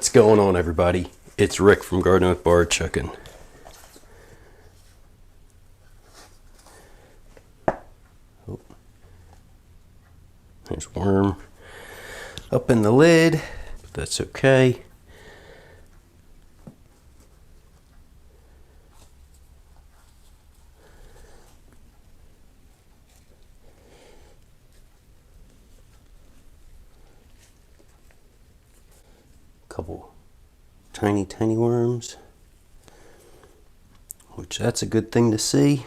What's going on, everybody? It's Rick from Gardening with Barchuckin. Oh, there's a worm up in the lid, but that's okay. Couple tiny worms, which that's a good thing to see.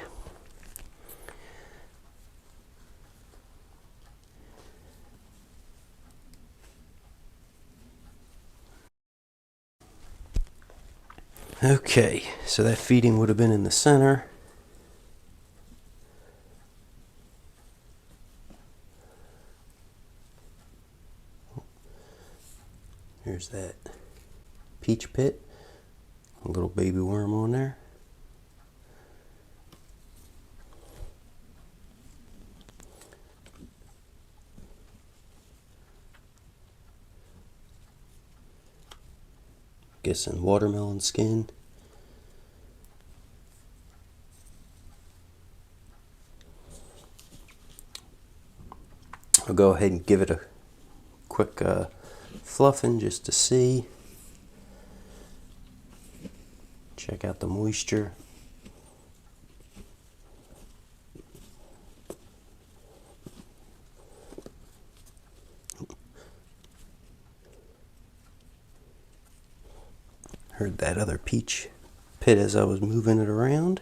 Okay, so that feeding would have been in the center. Here's that peach pit, a little baby worm on there. Guessing watermelon skin. I'll go ahead and give it a quick fluffing just to see. Check out the moisture. Heard that other peach pit as I was moving it around.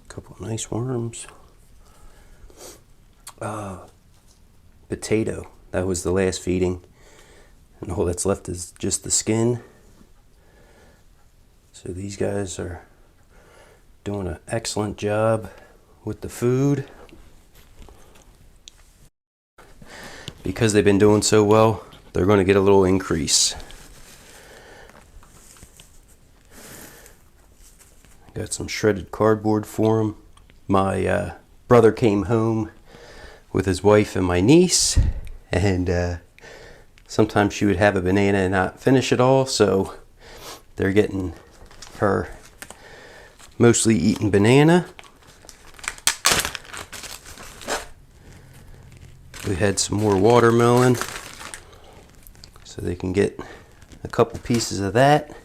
Couple of nice worms. Potato. That was the last feeding, and all that's left is just the skin. So these guys are doing an excellent job with the food. Because they've been doing so well, they're going to get a little increase. Got some shredded cardboard for them. My brother came home with his wife and my niece, and sometimes she would have a banana and not finish it all, so they're getting her mostly eating banana. We had some more watermelon, so they can get a couple pieces of that.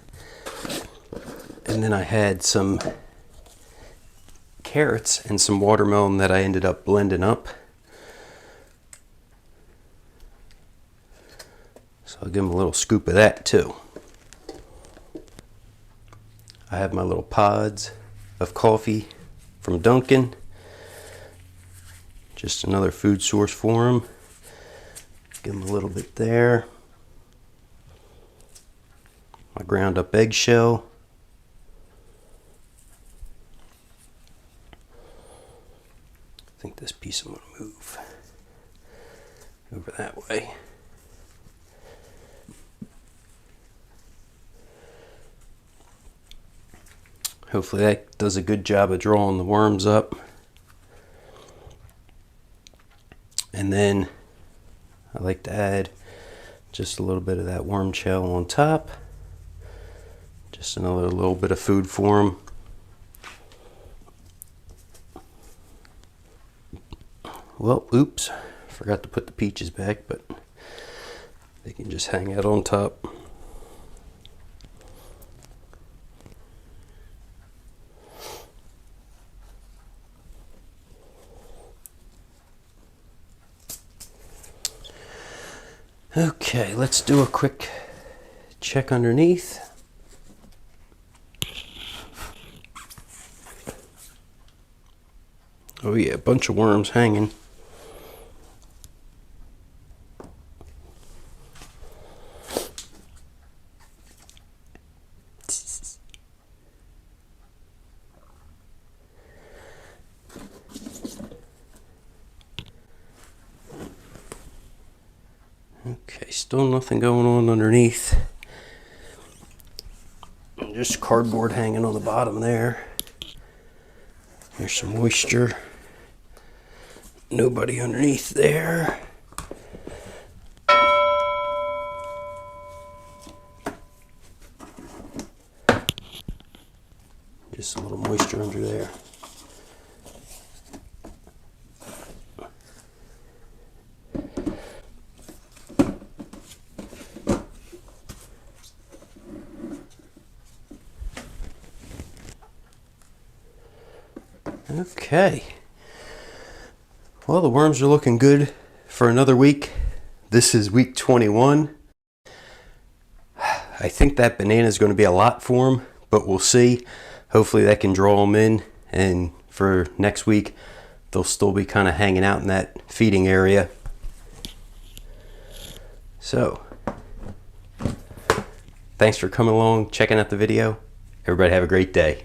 And then I had some carrots and some watermelon that I ended up blending up. So I'll give them a little scoop of that too. I have my little pods of coffee from Dunkin. Just another food source for them. Give them a little bit there. My ground up eggshell. I think this piece I'm going to move over that way. Hopefully that does a good job of drawing the worms up. And then I like to add just a little bit of that worm shell on top. Just another little bit of food for them. Well, oops, forgot to put the peaches back, but they can just hang out on top. Okay, let's do a quick check underneath. Oh yeah, a bunch of worms hanging. Okay, still nothing going on underneath. Just cardboard hanging on the bottom there. There's some moisture. Nobody underneath there. Just a little moisture under there. Okay. Well, the worms are looking good for another week. This is week 21. I think that banana is going to be a lot for them, but we'll see. Hopefully that can draw them in, and for next week they'll still be kind of hanging out in that feeding area. So, thanks for coming along, checking out the video. Everybody have a great day.